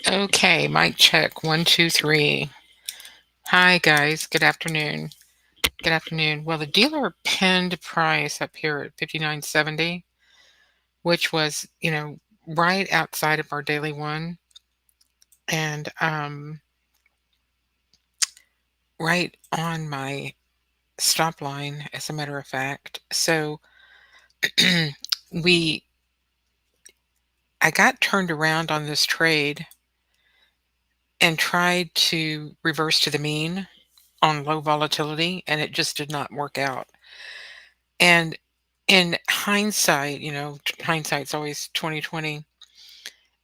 Okay, mic check. One, two, three. Hi, guys. Good afternoon. Good afternoon. Well, the dealer pinned price up here at 59.70, which was, right outside of our daily one and right on my stop line, as a matter of fact. So we I got turned around on this trade and tried to reverse to the mean on low volatility, and it just did not work out. And in hindsight, hindsight's always 2020.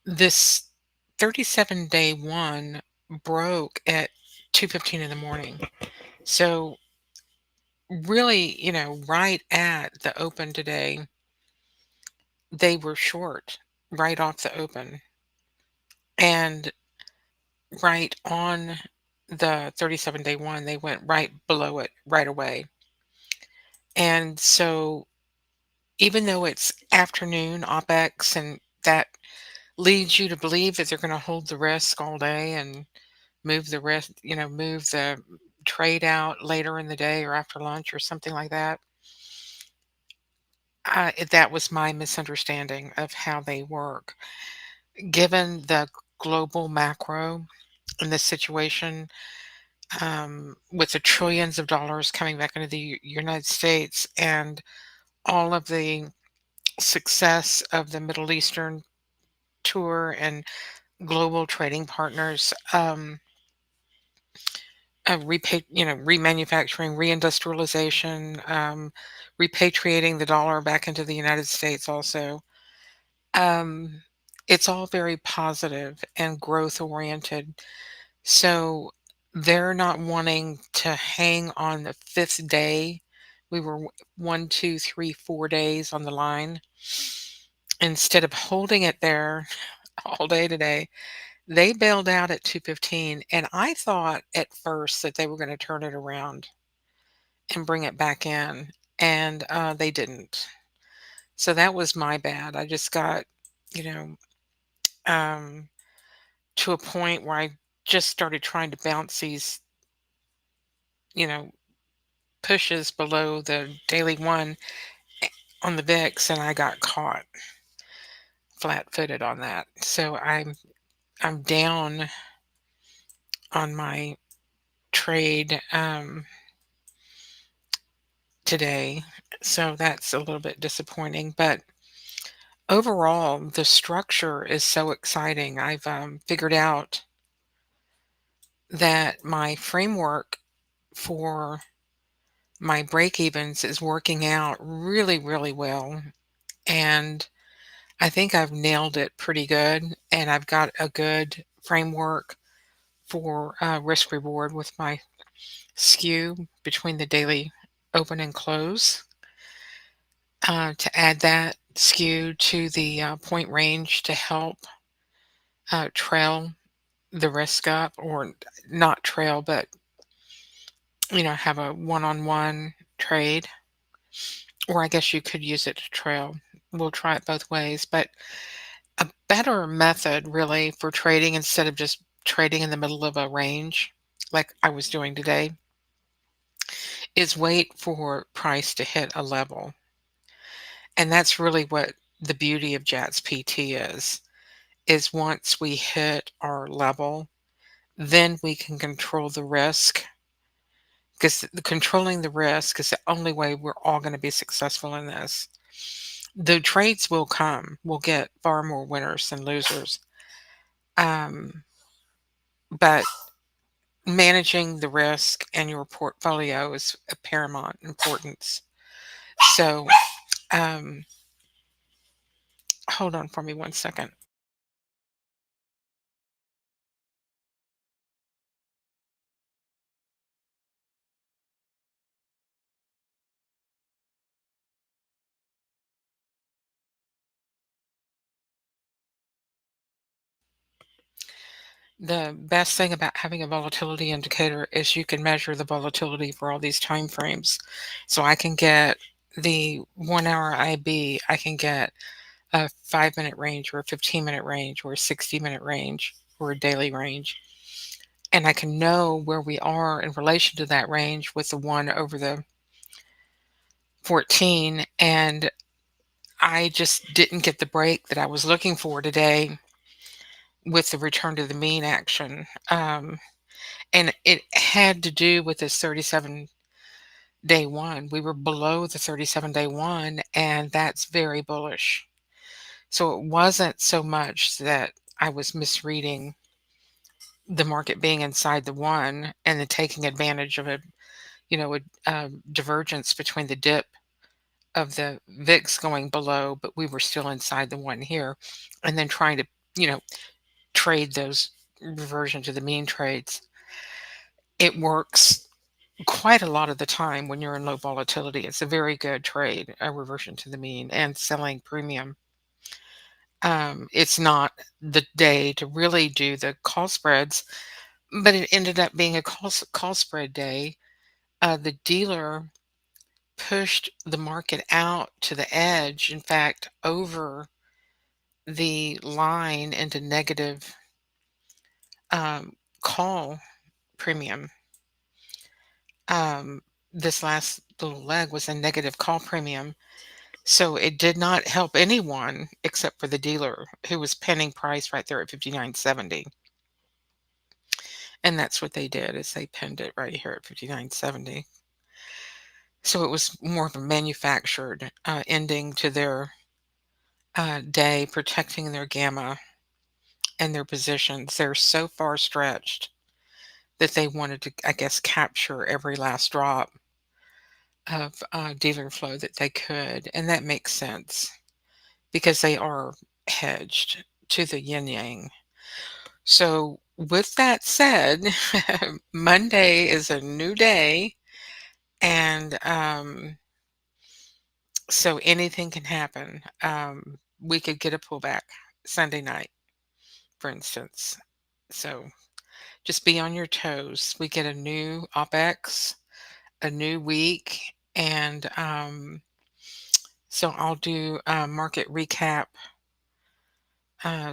This 37-day one broke at 2:15 in the morning. So really, right at the open today, they were short right off the open. And right on the 37-day one, they went right below it right away. And so even though it's afternoon OPEX and that leads you to believe that they're going to hold the risk all day and move the risk, move the trade out later in the day or after lunch or something like that. That was my misunderstanding of how they work. Given the global macro in this situation, with the trillions of dollars coming back into the United States and all of the success of the Middle Eastern tour and global trading partners, remanufacturing, reindustrialization, repatriating the dollar back into the United States also. Um, it's all very positive and growth oriented. So they're not wanting to hang on the fifth day. We were 1, 2, 3, 4 days on the line. Instead of holding it there all day today, they bailed out at 2:15, and I thought at first that they were gonna turn it around and bring it back in, and, they didn't. So that was my bad. I just got, you know, um, to a point where I just started trying to bounce these, you know, pushes below the daily one on the VIX, and I got caught flat-footed on that. So I'm down on my trade, today, so that's a little bit disappointing, but overall, the structure is so exciting. I've, figured out that my framework for my break evens is working out really, really well, and I think I've nailed it pretty good, and I've got a good framework for, risk reward with my skew between the daily open and close. To add that skew to the point range to help trail the risk up, or not trail, but have a one-on-one trade, or I guess you could use it to trail. We'll try it both ways, but a better method really for trading instead of just trading in the middle of a range like I was doing today is wait for price to hit a level. And that's really what the beauty of Jats PT is once we hit our level, then we can control the risk, because controlling the risk is the only way we're all going to be successful in this. The trades will come. We'll get far more winners than losers. Um, but managing the risk and your portfolio is of paramount importance. So, um, hold on for me one second. The best thing about having a volatility indicator is you can measure the volatility for all these time frames. So I can get the 1 hour IB, I can get a 5-minute range or a 15-minute range or a 60-minute range or a daily range. And I can know where we are in relation to that range with the 1 over the 14, and I just didn't get the break that I was looking for today with the return to the mean action. And it had to do with this 37-day one. We were below the 37-day one, and that's very bullish. So it wasn't so much that I was misreading the market being inside the one and then taking advantage of a divergence between the dip of the VIX going below, but we were still inside the one here, and then trying to, you know, trade those reversion to the mean trades. It works quite a lot of the time when you're in low volatility. It's a very good trade, a reversion to the mean and selling premium. It's not the day to really do the call spreads, but it ended up being a call spread day. The dealer pushed the market out to the edge, in fact, over the line into negative call premium. Um, this last little leg was a negative call premium. So it did not help anyone except for the dealer who was penning price right there at 59.70. And that's what they did is they pinned it right here at 59.70. So it was more of a manufactured ending to their day, protecting their gamma and their positions. They're so far stretched that they wanted to, I guess, capture every last drop of dealer flow that they could. And that makes sense because they are hedged to the yin yang. So, with that said, Monday is a new day, and so anything can happen. We could get a pullback Sunday night, for instance. So, just be on your toes. We get a new OPEX, a new week, and so I'll do a market recap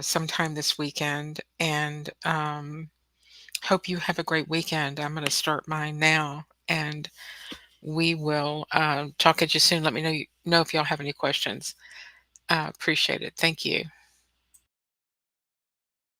sometime this weekend, and hope you have a great weekend. I'm going to start mine now, and we will talk at you soon. Let me know if y'all have any questions. Appreciate it. Thank you.